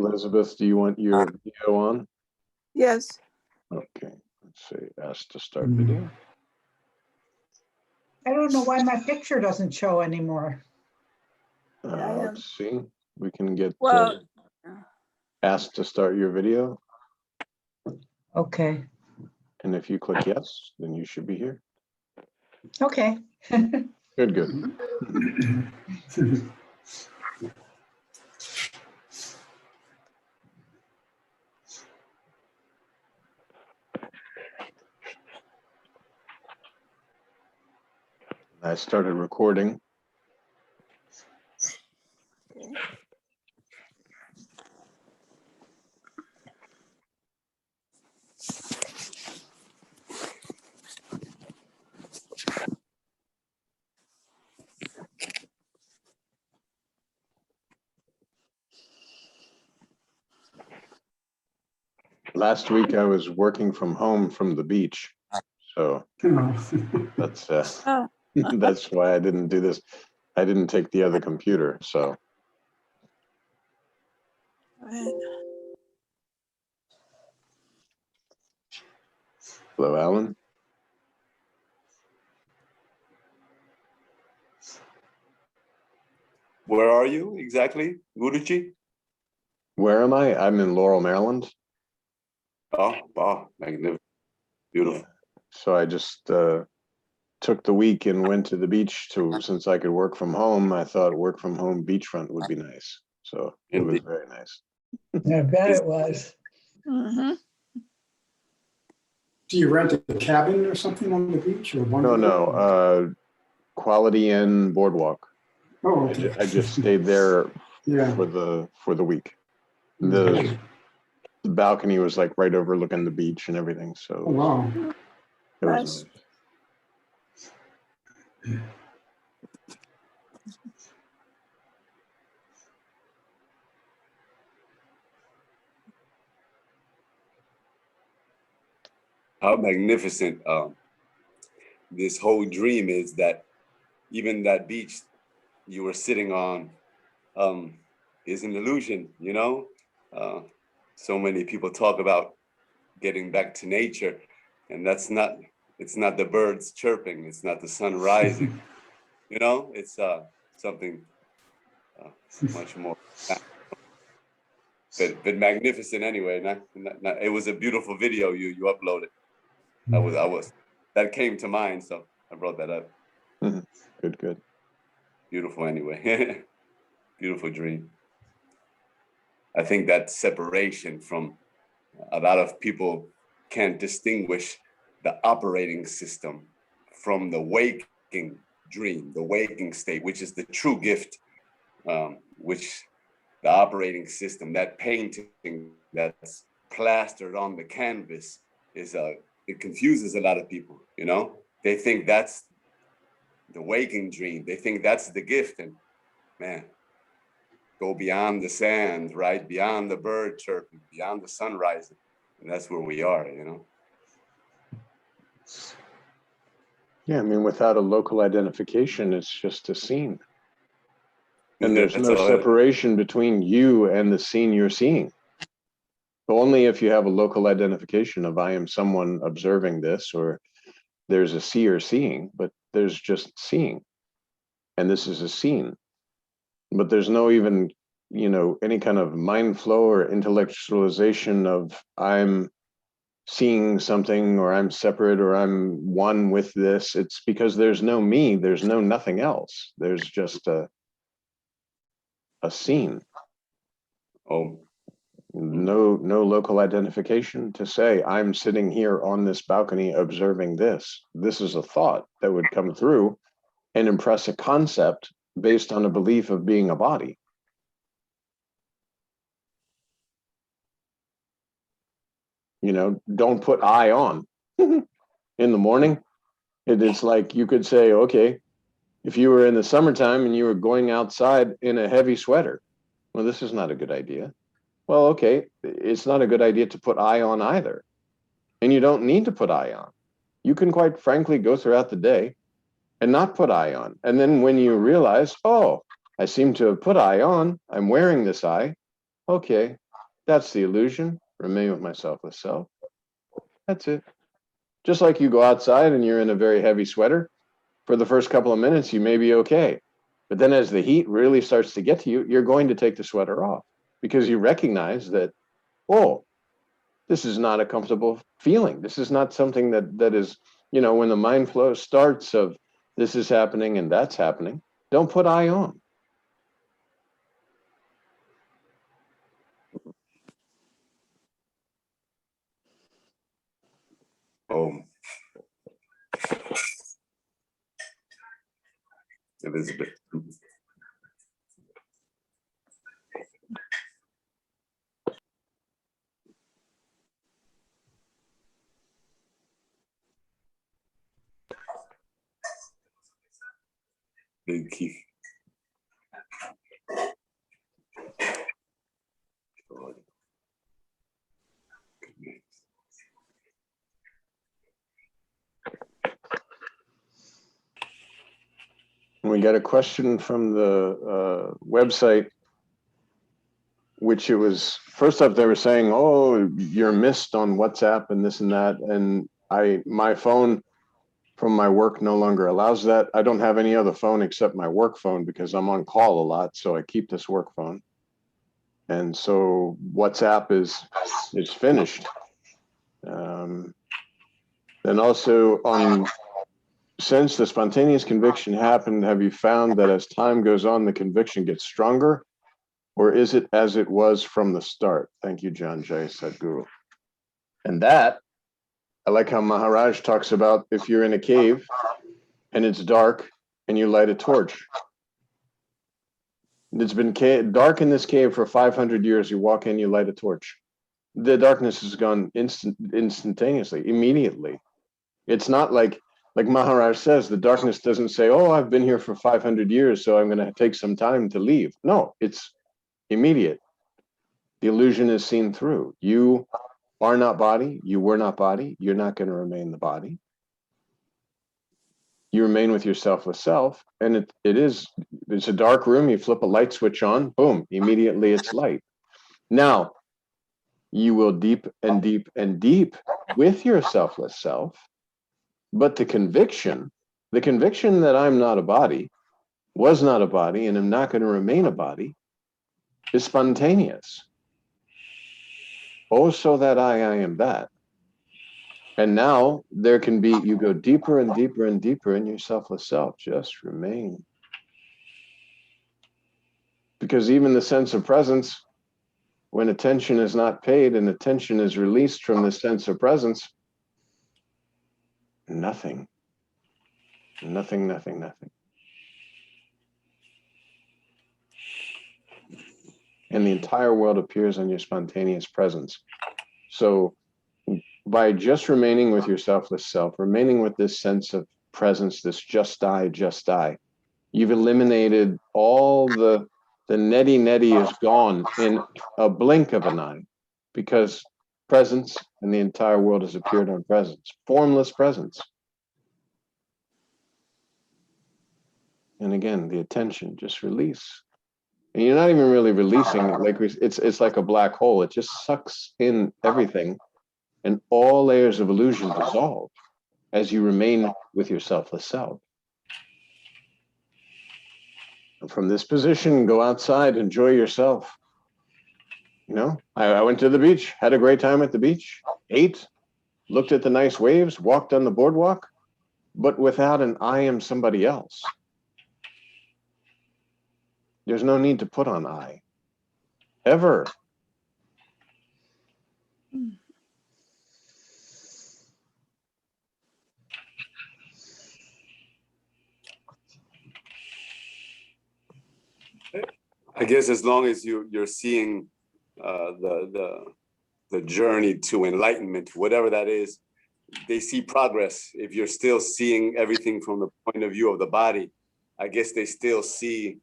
Elizabeth, do you want your video on? Yes. Okay, let's see, ask to start video. I don't know why my picture doesn't show anymore. Let's see, we can get asked to start your video. Okay. And if you click yes, then you should be here. Okay. Good. I started recording. Last week I was working from home from the beach, so that's that's why I didn't do this. I didn't take the other computer, so. Hello, Alan. Where are you exactly, Guruji? Where am I? I'm in Laurel, Maryland. Oh, wow, magnificent, beautiful. So I just took the week and went to the beach since I could work from home. I thought work from home beachfront would be nice. So it was very nice. I bet it was. Do you rent a cabin or something on the beach, or No. Quality Inn Boardwalk. Oh, okay. I just stayed there for the week. The balcony was like right overlooking the beach and everything. So oh, wow. It was nice. How magnificent this whole dream is, that even that beach you were sitting on is an illusion, you know? So many people talk about getting back to nature, and it's not the birds chirping, it's not the sun rising, you know? It's something much more, but magnificent anyway. It was a beautiful video you uploaded. That came to mind, so I brought that up. Good. Beautiful anyway. Beautiful dream. I think that separation from a lot of people can't distinguish the operating system from the waking dream, the waking state, which is the true gift, which the operating system, that painting that's plastered on the canvas is it confuses a lot of people, you know? They think that's the waking dream. They think that's the gift, and man, go beyond the sand, right? Beyond the bird chirping, beyond the sun rising. And that's where we are, you know? Yeah, I mean, without a local identification, it's just a scene. And there's no separation between you and the scene you're seeing. Only if you have a local identification of I am someone observing this, or there's a seer seeing, but there's just seeing. And this is a scene. But there's no even, any kind of mind flow or intellectualization of I'm seeing something, or I'm separate, or I'm one with this. It's because there's no me, there's no nothing else. There's just a scene. Oh. No local identification to say I'm sitting here on this balcony observing this. This is a thought that would come through and impress a concept based on a belief of being a body. Don't put I on in the morning. It's like you could say, okay, if you were in the summertime and you were going outside in a heavy sweater, well, this is not a good idea. Well, okay, it's not a good idea to put I on either. And you don't need to put I on. You can quite frankly go throughout the day and not put I on. And then when you realize, oh, I seem to have put I on, I'm wearing this I, okay, That's the illusion. Remain with my selfless self. That's it. Just like you go outside and you're in a very heavy sweater, for the first couple of minutes, you may be okay. But then as the heat really starts to get to you, you're going to take the sweater off because you recognize that, oh, this is not a comfortable feeling. This is not something that is, when the mind flow starts of this is happening and that's happening, don't put I on. Elizabeth. Big Keith. We got a question from the website, which it was, first up, they were saying, oh, you're missed on WhatsApp and this and that. And my phone from my work no longer allows that. I don't have any other phone except my work phone because I'm on call a lot. So I keep this work phone. And so WhatsApp is finished. And also since the spontaneous conviction happened, have you found that as time goes on, the conviction gets stronger? Or is it as it was from the start? Thank you, John Jay, Sadguru. And that, I like how Maharaj talks about if you're in a cave and it's dark and you light a torch. It's been dark in this cave for 500 years. You walk in, you light a torch. The darkness is gone instantaneously, immediately. It's not like Maharaj says, the darkness doesn't say, oh, I've been here for 500 years, so I'm going to take some time to leave. No, it's immediate. The illusion is seen through. You are not body. You were not body. You're not going to remain the body. You remain with your selfless self. And it's a dark room. You flip a light switch on, boom, immediately it's light. Now, you will deep and deep and deep with your selfless self. But the conviction that I'm not a body, was not a body, and am not going to remain a body is spontaneous. Oh, so that I am that. And now there can be, you go deeper and deeper and deeper in your selfless self. Just remain. Because even the sense of presence, when attention is not paid and attention is released from the sense of presence, nothing. Nothing, nothing, nothing. And the entire world appears in your spontaneous presence. So by just remaining with your selfless self, remaining with this sense of presence, this just I, you've eliminated all the neti is gone in a blink of an eye, because presence and the entire world has appeared on presence, formless presence. And again, the attention, just release. And you're not even really releasing it. It's like a black hole. It just sucks in everything, and all layers of illusion dissolve as you remain with your selfless self. And from this position, go outside, enjoy yourself. I went to the beach, had a great time at the beach, ate, looked at the nice waves, walked on the boardwalk, but without an I am somebody else. There's no need to put on I, ever. I guess as long as you're seeing the journey to enlightenment, whatever that is, they see progress. If you're still seeing everything from the point of view of the body, I guess they still see,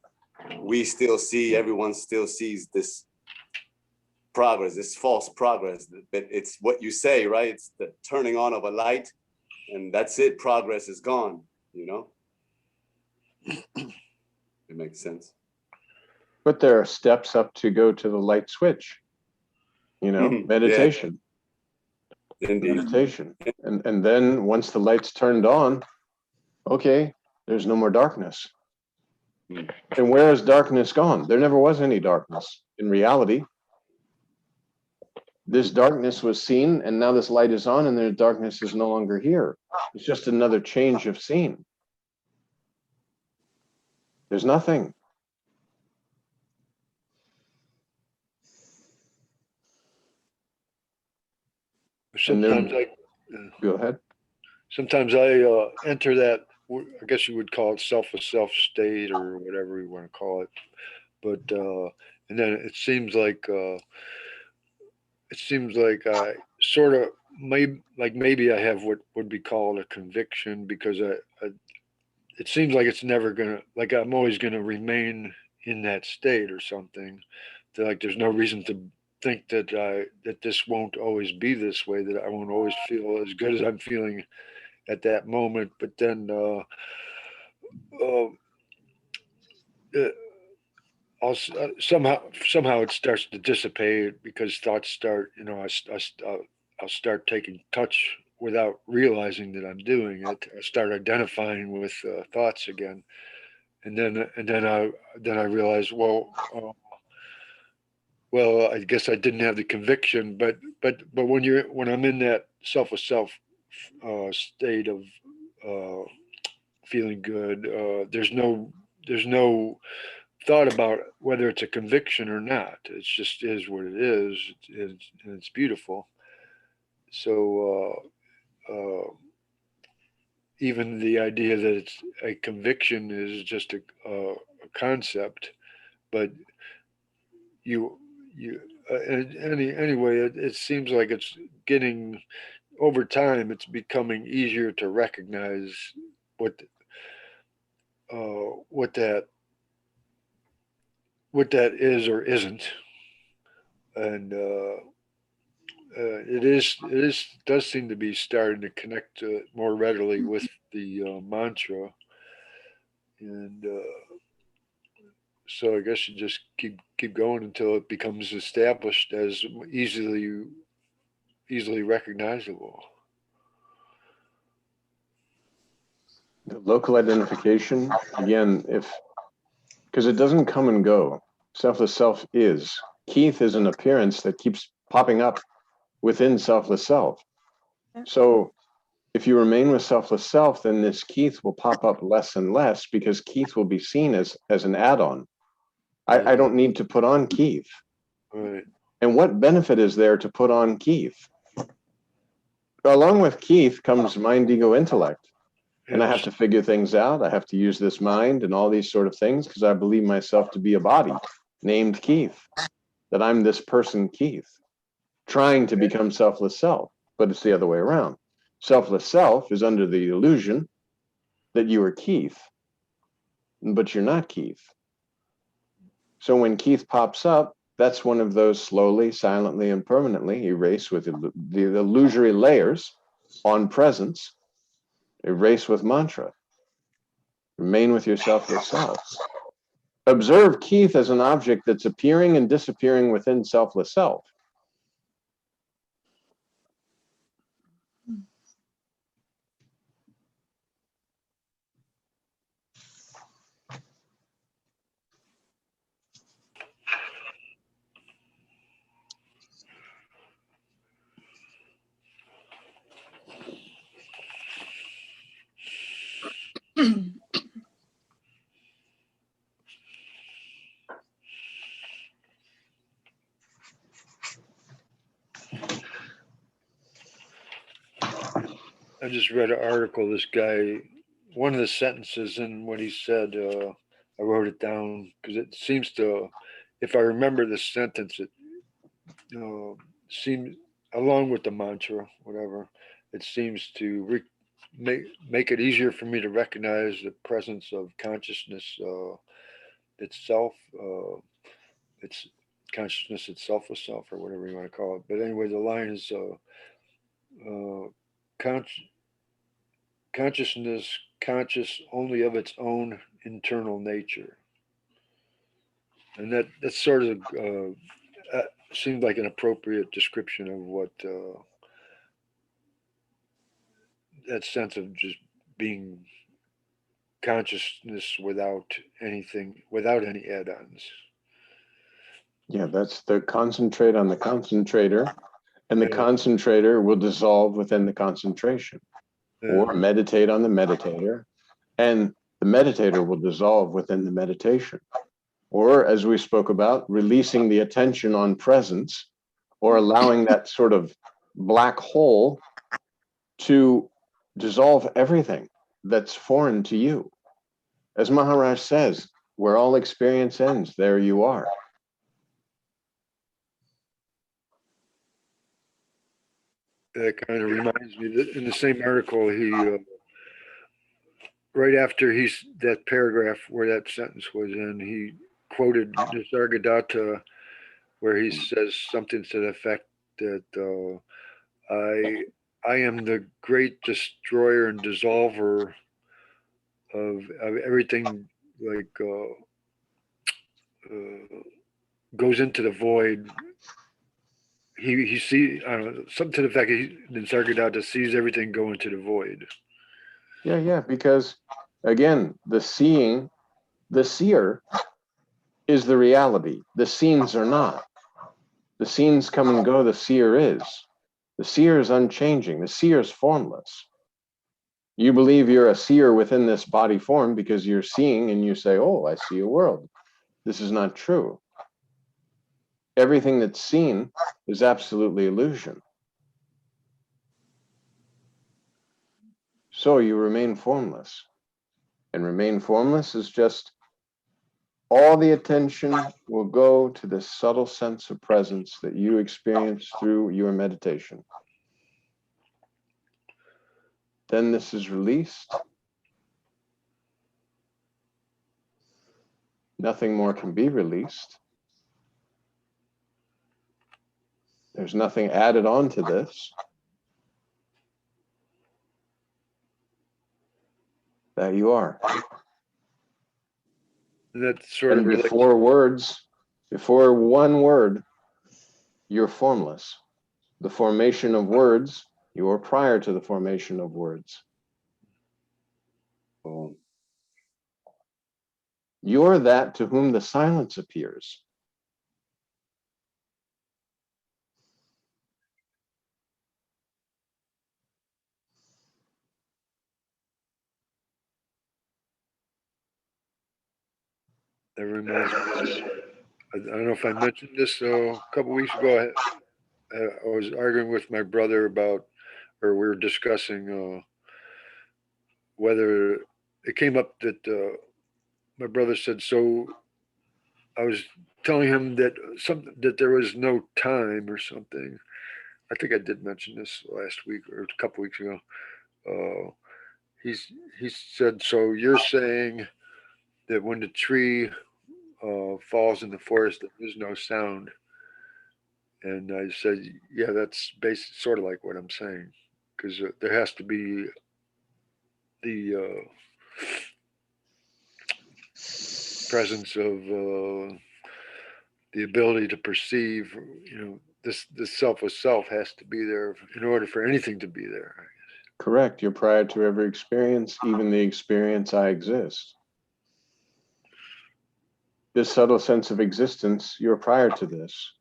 we still see, everyone still sees this progress, this false progress. But it's what you say, right? It's the turning on of a light, and that's it. Progress is gone, It makes sense. But there are steps up to go to the light switch. meditation. Yeah, indeed. Meditation. And then once the light's turned on, okay, there's no more darkness. And where has darkness gone? There never was any darkness. In reality, this darkness was seen, and now this light is on, and the darkness is no longer here. It's just another change of scene. There's nothing. Sometimes Go ahead. Sometimes I enter that, I guess you would call it selfless self state or whatever you want to call it. But and then it seems like I sort of maybe I have what would be called a conviction, because it seems like it's never gonna, like I'm always gonna remain in that state or something. That, like, there's no reason to think that this won't always be this way, that I won't always feel as good as I'm feeling at that moment. But then somehow it starts to dissipate, because thoughts start, I'll start taking touch without realizing that I'm doing it. I start identifying with thoughts again, and then I realize, well, I guess I didn't have the conviction, but when I'm in that selfless self state of feeling good, there's no thought about whether it's a conviction or not. It just is what it is, and it's beautiful. So even the idea that it's a conviction is just a concept, but anyway, it seems like it's getting, over time, it's becoming easier to recognize what that is or isn't. And it does seem to be starting to connect more readily with the mantra. And so I guess you just keep going until it becomes established as easily recognizable. The local identification, again, because it doesn't come and go. Selfless self is. Keith is an appearance that keeps popping up within selfless self. So if you remain with selfless self, then this Keith will pop up less and less, because Keith will be seen as an add-on. I don't need to put on Keith. Right. And what benefit is there to put on Keith? Along with Keith comes mind, ego, intellect. And I have to figure things out. I have to use this mind and all these sort of things, because I believe myself to be a body named Keith, that I'm this person, Keith, trying to become selfless self. But it's the other way around. Selfless self is under the illusion that you are Keith, but you're not Keith. So when Keith pops up, that's one of those slowly, silently, and permanently erase with the illusory layers on presence, erase with mantra. Remain with your selfless self. Observe Keith as an object that's appearing and disappearing within selfless self. I just read an article. This guy, one of the sentences in what he said, I wrote it down because it seems to, if I remember the sentence, it seems, along with the mantra, whatever, it seems to make it easier for me to recognize the presence of consciousness itself. It's consciousness itself, or self, or whatever you want to call it. But anyway, the line is consciousness conscious only of its own internal nature. And that's sort of seemed like an appropriate description of what that sense of just being consciousness without anything, without any add-ons. Yeah, that's the concentrate on the concentrator, and the Yeah. concentrator will dissolve within the concentration, or meditate on the meditator, and the meditator will dissolve within the meditation. Or, as we spoke about, releasing the attention on presence, or allowing that sort of black hole to dissolve everything that's foreign to you. As Maharaj says, where all experience ends, there you are. That kind of reminds me that in the same article, he right after that paragraph where that sentence was in, he quoted Nisargadatta, where he says something to the effect that I am the great destroyer and dissolver of everything, like goes into the void. He sees, I don't know, something to the fact that Nisargadatta sees everything go into the void. Yeah, because again, the seer is the reality. The scenes are not. The scenes come and go, the seer is. The seer is unchanging. The seer is formless. You believe you're a seer within this body form because you're seeing and you say, oh, I see a world. This is not true. Everything that's seen is absolutely illusion. So you remain formless. And remain formless is just all the attention will go to this subtle sense of presence that you experience through your meditation. Then this is released. Nothing more can be released. There's nothing added on to this. That you are. That's sort And of related. before one word, you're formless. The formation of words, you are prior to the formation of words. Oh, You're that to whom the silence appears. That reminds me. I don't know if I mentioned this a couple weeks ago. I was arguing with my brother about, or we were discussing whether it came up that my brother said, so I was telling him that that there was no time or something. I think I did mention this last week or a couple weeks ago. He said, so you're saying that when the tree falls in the forest, there is no sound. And I said, yeah, that's sort of like what I'm saying, because there has to be the presence of the ability to perceive. This self with self has to be there in order for anything to be there. Correct. You're prior to every experience, even the experience I exist. This subtle sense of existence, you're prior to this.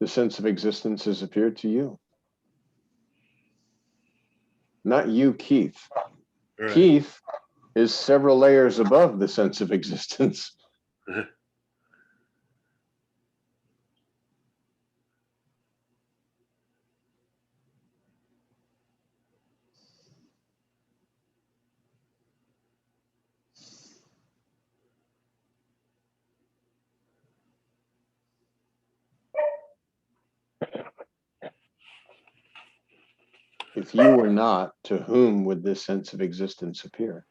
The sense of existence has appeared to you. Not you, Keith. Right. Keith is several layers above the sense of existence. If you were not, to whom would this sense of existence appear?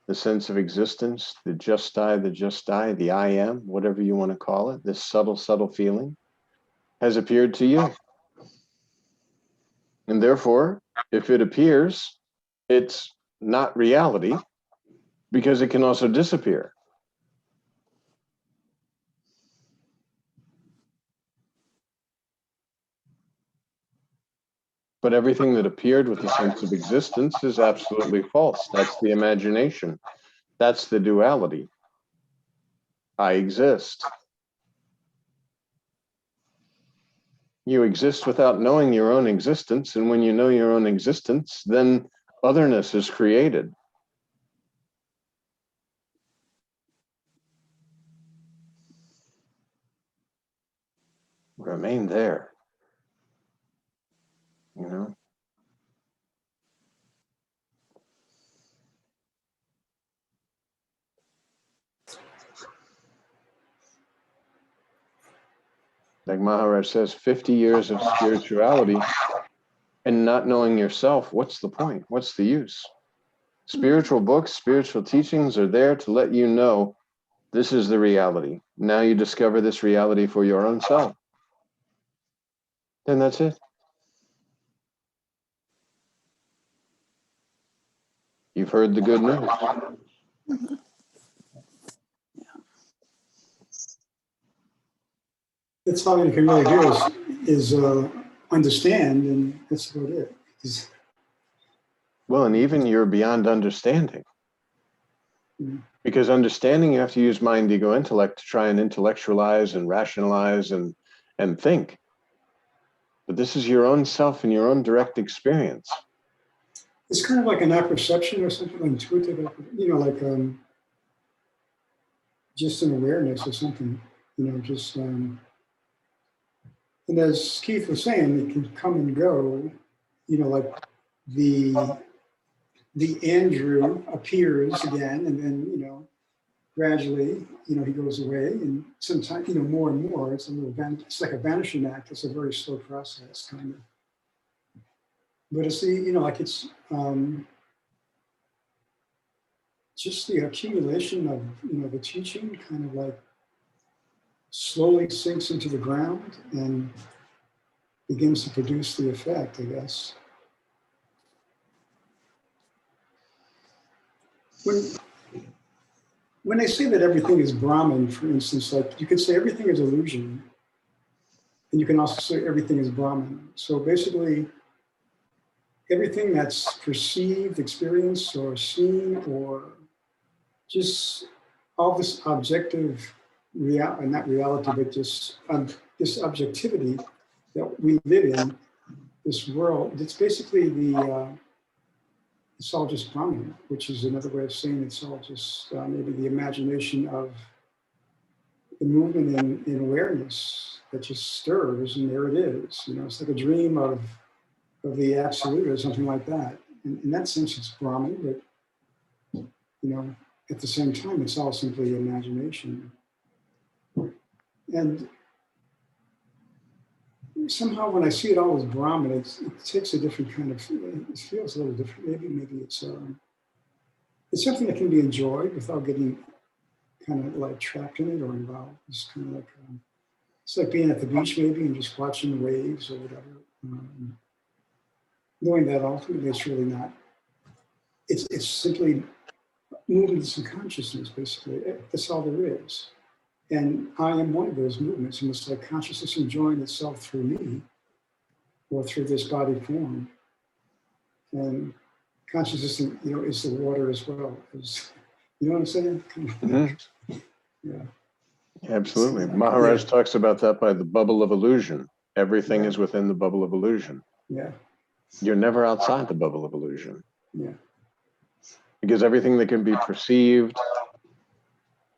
The sense of existence, the just I, the I am, whatever you want to call it, this subtle, subtle feeling has appeared to you. And therefore, if it appears, it's not reality because it can also disappear. But everything that appeared with the sense of existence is absolutely false. That's the imagination. That's the duality. I exist. You exist without knowing your own existence, and when you know your own existence, then otherness is created. Remain there, you know? Like Maharaj says, 50 years of spirituality and not knowing yourself, what's the point? What's the use? Spiritual books, spiritual teachings are there to let you know this is the reality. Now you discover this reality for your own self. Then that's it. You've heard the good news. That's all you can really do is understand, and that's about it. Well, and even you're beyond understanding. Because understanding, you have to use mind, ego, intellect to try and intellectualize and rationalize and think. But this is your own self and your own direct experience. It's kind of like an apperception or something, intuitive, like just an awareness or something, just, and as Keith was saying, it can come and go, like the Andrew appears again, and then, gradually, he goes away, and sometimes, more and more, it's it's like a vanishing act. It's a very slow process, kind of. But it's like it's just the accumulation of, the teaching kind of like slowly sinks into the ground and begins to produce the effect, I guess. When they say that everything is Brahman, for instance, like you could say everything is illusion, and you can also say everything is Brahman. So basically, everything that's perceived, experienced, or seen, or just all this objective reality, not reality, but just this objectivity that we live in, this world, it's basically it's all just Brahman, which is another way of saying it's all just maybe the imagination of the movement in awareness that just stirs, and there it is. It's like a dream of the absolute or something like that. In that sense, it's Brahman, but at the same time, it's all simply imagination. And somehow when I see it all as Brahman, it takes a different kind of, it feels a little different. Maybe it's something that can be enjoyed without getting kind of like trapped in it or involved. It's kind of like, it's like being at the beach maybe and just watching the waves or whatever. Knowing that ultimately it's really not, it's simply movements in consciousness, basically. That's all there is. And I am one of those movements, and it's like consciousness enjoying itself through me or through this body form. And consciousness, is the water as well. You know what I'm saying? Mm-hmm. Yeah. Absolutely. Maharaj talks about that by the bubble of illusion. Everything is within the bubble of illusion. Yeah. You're never outside the bubble of illusion. Yeah. Because everything that can be perceived,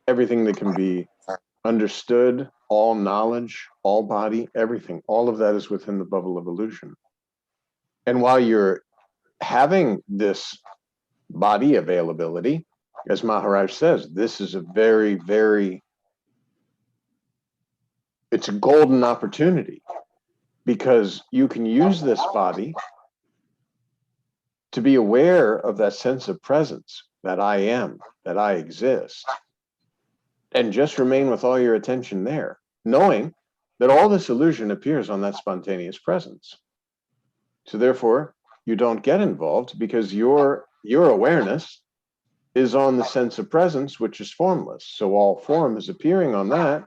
everything that can be understood, all knowledge, all body, everything, all of that is within the bubble of illusion. And while you're having this body availability, as Maharaj says, this is a very, very, it's a golden opportunity, because you can use this body to be aware of that sense of presence, that I am, that I exist, and just remain with all your attention there, knowing that all this illusion appears on that spontaneous presence. So therefore, you don't get involved, because your awareness is on the sense of presence, which is formless. So all form is appearing on that,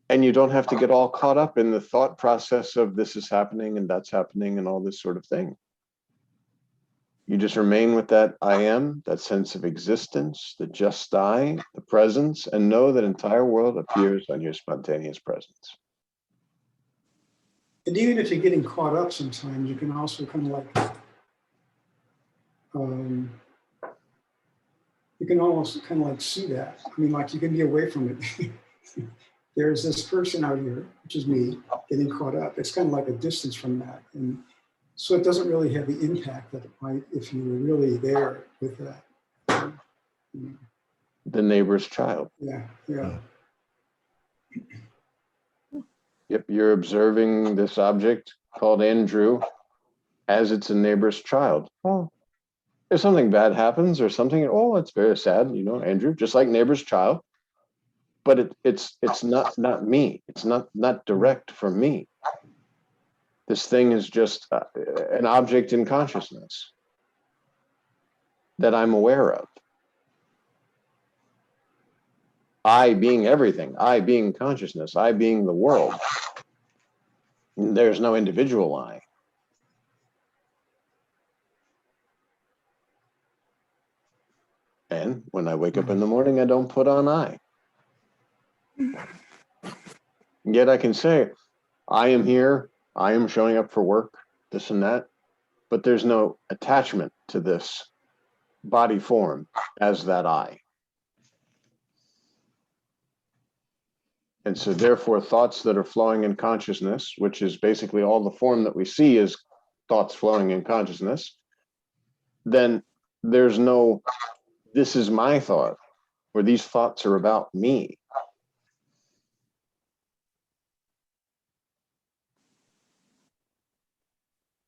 And you don't have to get all caught up in the thought process of this is happening and that's happening and all this sort of thing. You just remain with that I am, that sense of existence, the just I, the presence, and know that entire world appears on your spontaneous presence. And even if you're getting caught up sometimes, you can also kind of like, you can almost kind of like see that. I mean, like you can be away from it. There's this person out here, which is me, getting caught up. It's kind of like a distance from that. And so it doesn't really have the impact that it might if you were really there with that. The neighbor's child. Yeah, yeah. Yep, you're observing this object called Andrew as it's a neighbor's child. Oh, if something bad happens or something, oh, it's very sad, you know, Andrew, just like neighbor's child. But it's not me. It's not direct from me. This thing is just an object in consciousness that I'm aware of. I being everything, I being consciousness, I being the world. There's no individual I. And when I wake up in the morning, I don't put on I. Yet I can say, I am here, I am showing up for work, this and that, but there's no attachment to this body form as that I. And so therefore thoughts that are flowing in consciousness, which is basically all the form that we see is thoughts flowing in consciousness, then there's no, this is my thought, or these thoughts are about me.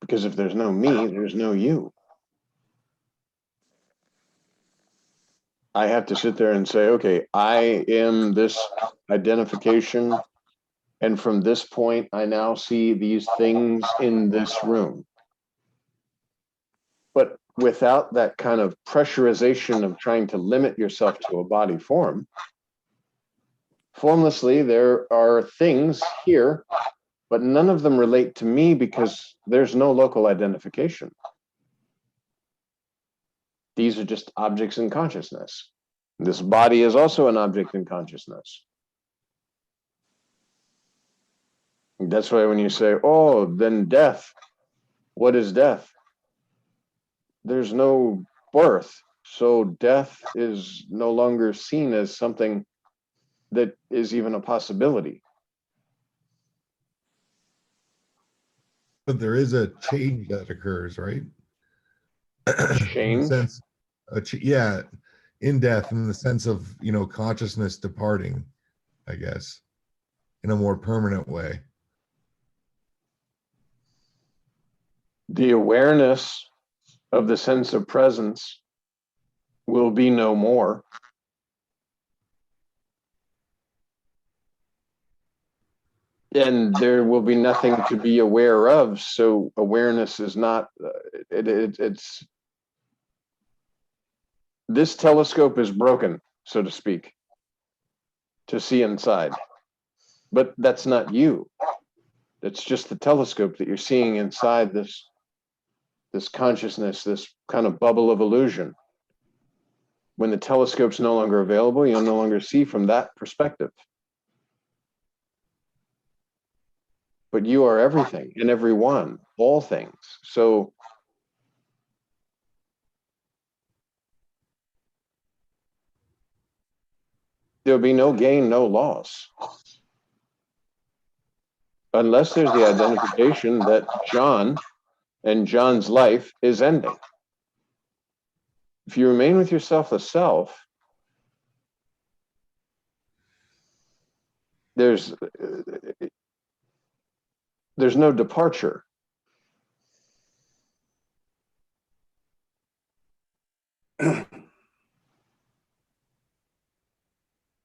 Because if there's no me, there's no you. I have to sit there and say, okay, I am this identification. And from this point, I now see these things in this room. But without that kind of pressurization of trying to limit yourself to a body form, formlessly, there are things here, but none of them relate to me because there's no local identification. These are just objects in consciousness. This body is also an object in consciousness. That's why when you say, oh, then death, what is death? There's no birth. So death is no longer seen as something that is even a possibility. But there is a change that occurs, right? Change? In the sense, yeah, in death, in the sense of, you know, consciousness departing, I guess, in a more permanent way. The awareness of the sense of presence will be no more. And there will be nothing to be aware of. So awareness is not, it's, this telescope is broken, so to speak, to see inside. But that's not you. It's just the telescope that you're seeing inside this consciousness, this kind of bubble of illusion. When the telescope's no longer available, you'll no longer see from that perspective. But you are everything and everyone, all things. So there'll be no gain, no loss. Unless there's the identification that John and John's life is ending. If you remain with yourself as self, there's no departure.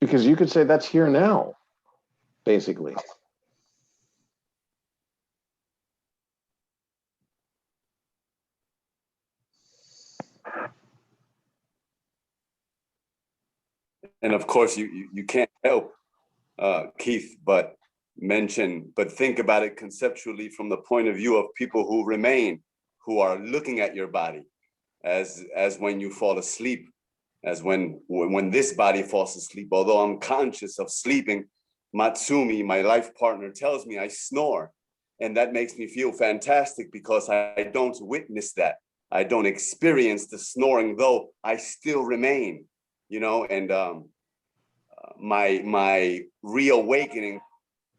Because you could say that's here now, basically. And of course, you can't help Keith, but think about it conceptually from the point of view of people who remain, who are looking at your body as when you fall asleep, as when this body falls asleep. Although I'm conscious of sleeping, Matsumi, my life partner, tells me I snore. And that makes me feel fantastic because I don't witness that. I don't experience the snoring, though I still remain, you know, and my reawakening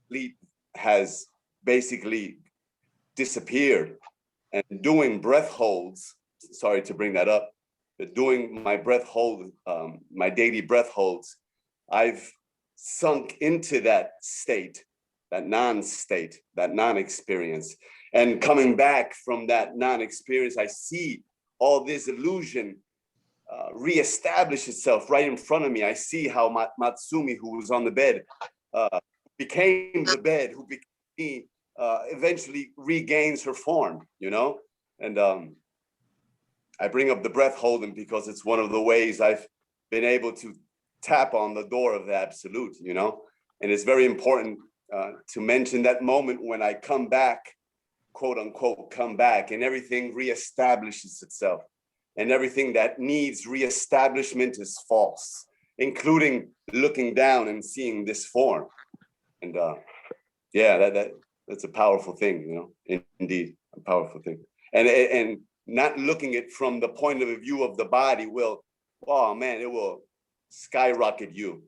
sleep has basically disappeared. And doing breath holds, sorry to bring that up, but doing my breath hold, my daily breath holds, I've sunk into that state, that non-state, that non-experience. And coming back from that non-experience, I see all this illusion reestablish itself right in front of me. I see how Matsumi, who was on the bed, became the bed, who became, eventually regains her form, you know? And I bring up the breath holding because it's one of the ways I've been able to tap on the door of the absolute, you know? And it's very important to mention that moment when I come back, quote unquote, come back, and everything reestablishes itself. And everything that needs reestablishment is false, including looking down and seeing this form. And yeah, that's a powerful thing, you know, indeed, a powerful thing. And not looking at it from the point of view of the body will, oh man, it will skyrocket you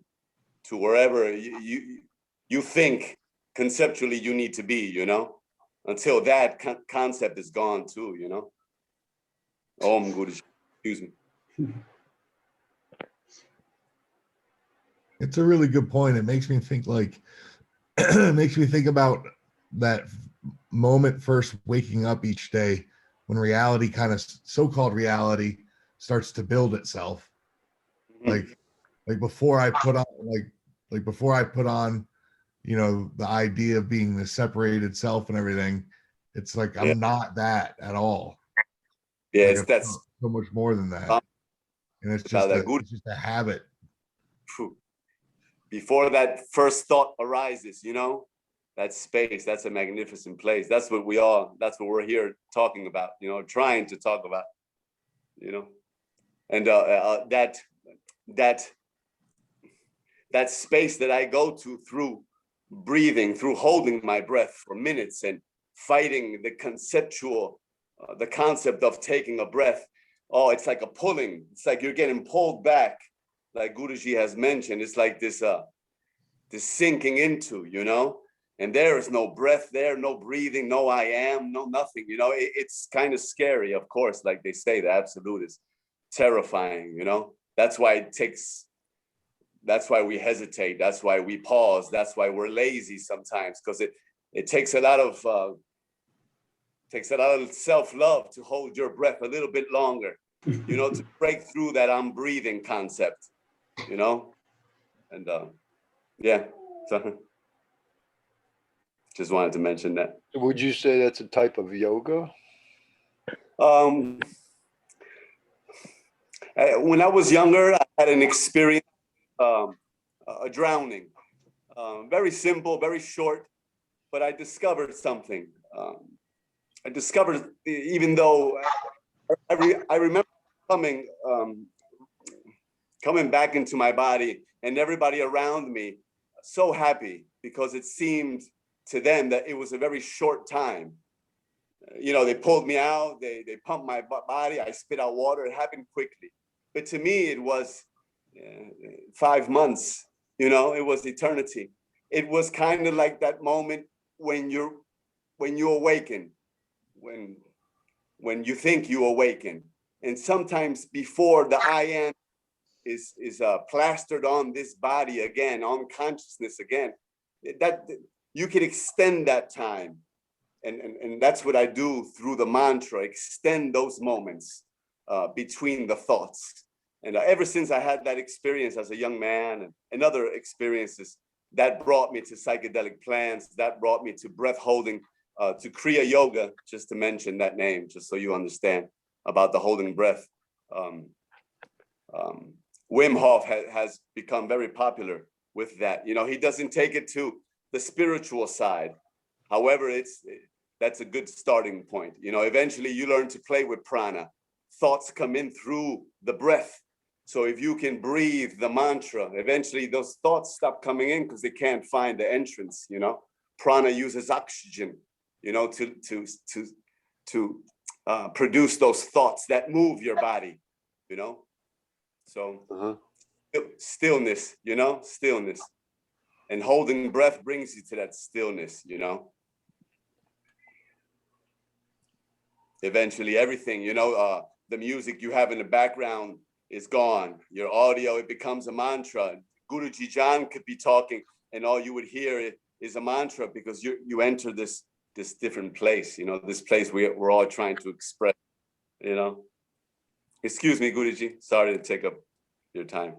to wherever you think conceptually you need to be, you know, until that concept is gone too, you know. Om Guru, excuse me. It's a really good point. It makes me think like, it makes me think about that moment first waking up each day when reality kind of, so-called reality, starts to build itself. Mm-hmm. Like before I put on, like before I put on, you know, the idea of being the separated self and everything, it's like, I'm not that at all. Yeah, like that's so much more than that. And it's just a habit. Before that first thought arises, you know, that space, that's a magnificent place. That's what we're here talking about, you know, trying to talk about, you know. And that space that I go to through breathing, through holding my breath for minutes and fighting the conceptual, the concept of taking a breath. Oh, it's like a pulling. It's like you're getting pulled back, like Guruji has mentioned. It's like this sinking into, you know, and there is no breath there, no breathing, no I am, no nothing, you know. It's kind of scary, of course, like they say, the absolute is terrifying, you know. That's why we hesitate. That's why we pause. That's why we're lazy sometimes, because it takes a lot of self-love to hold your breath a little bit longer, you know, to break through that I'm breathing concept, you know. And yeah, so just wanted to mention that. Would you say that's a type of yoga? When I was younger, I had an experience, a drowning, very simple, very short, but I discovered something. I discovered, even though I remember coming back into my body, and everybody around me so happy, because it seemed to them that it was a very short time. You know, they pulled me out, they pumped my body, I spit out water. It happened quickly. But to me, it was 5 months, you know, it was eternity. It was kind of like that moment when you awaken, when you think you awaken. And sometimes before the I am is plastered on this body again, on consciousness again, that you can extend that time. And that's what I do through the mantra, extend those moments between the thoughts. And ever since I had that experience as a young man and other experiences, that brought me to psychedelic plants, that brought me to breath holding, to Kriya Yoga, just to mention that name, just so you understand about the holding breath. Wim Hof has become very popular with that. You know, he doesn't take it to the spiritual side. However, that's a good starting point. You know, eventually you learn to play with prana. Thoughts come in through the breath. So if you can breathe the mantra, eventually those thoughts stop coming in because they can't find the entrance. You know, prana uses oxygen, you know, to produce those thoughts that move your body, you know. So stillness, you know, stillness. And holding breath brings you to that stillness, you know. Eventually everything, you know, the music you have in the background is gone. Your audio, it becomes a mantra. Guru Ji Jan could be talking and all you would hear is a mantra because you enter this different place, you know, this place we're all trying to express, you know. Excuse me, Guruji, sorry to take up your time.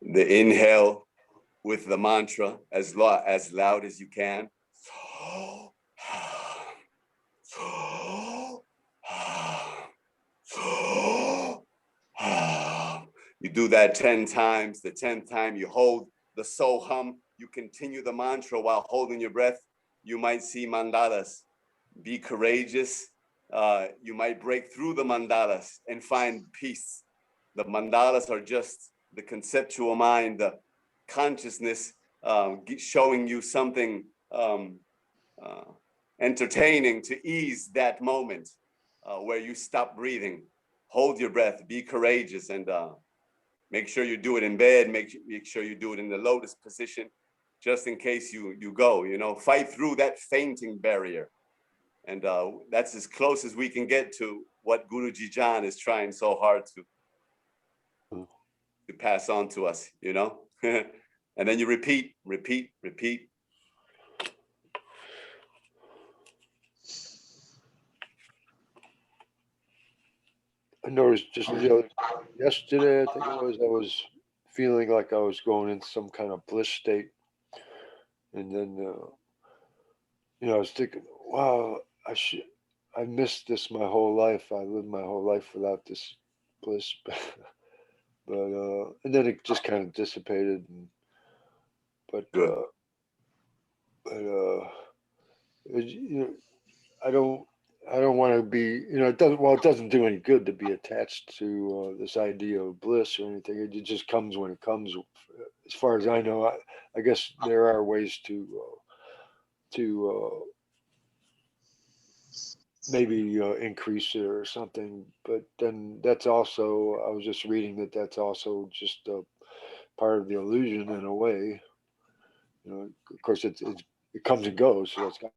The inhale with the mantra as loud as you can. You do that 10 times. The 10th time you hold the so hum, you continue the mantra while holding your breath. You might see mandalas. Be courageous. You might break through the mandalas and find peace. The mandalas are just the conceptual mind, the consciousness showing you something entertaining to ease that moment where you stop breathing. Hold your breath, be courageous, and make sure you do it in bed. Make sure you do it in the lotus position, just in case you go, you know, fight through that fainting barrier. And that's as close as we can get to what Guru Ji Jan is trying so hard to pass on to us, you know. And then you repeat. I noticed just yesterday, I think it was, I was feeling like I was going into some kind of bliss state. And then, you know, I was thinking, wow, I missed this my whole life. I lived my whole life without this bliss. But, and then it just kind of dissipated. But you know, I don't want to be, you know, it doesn't do any good to be attached to this idea of bliss or anything. It just comes when it comes. As far as I know, I guess there are ways to maybe increase it or something. But then that's also, I was just reading that's also just a part of the illusion in a way. You know, of course, it comes and goes, so that's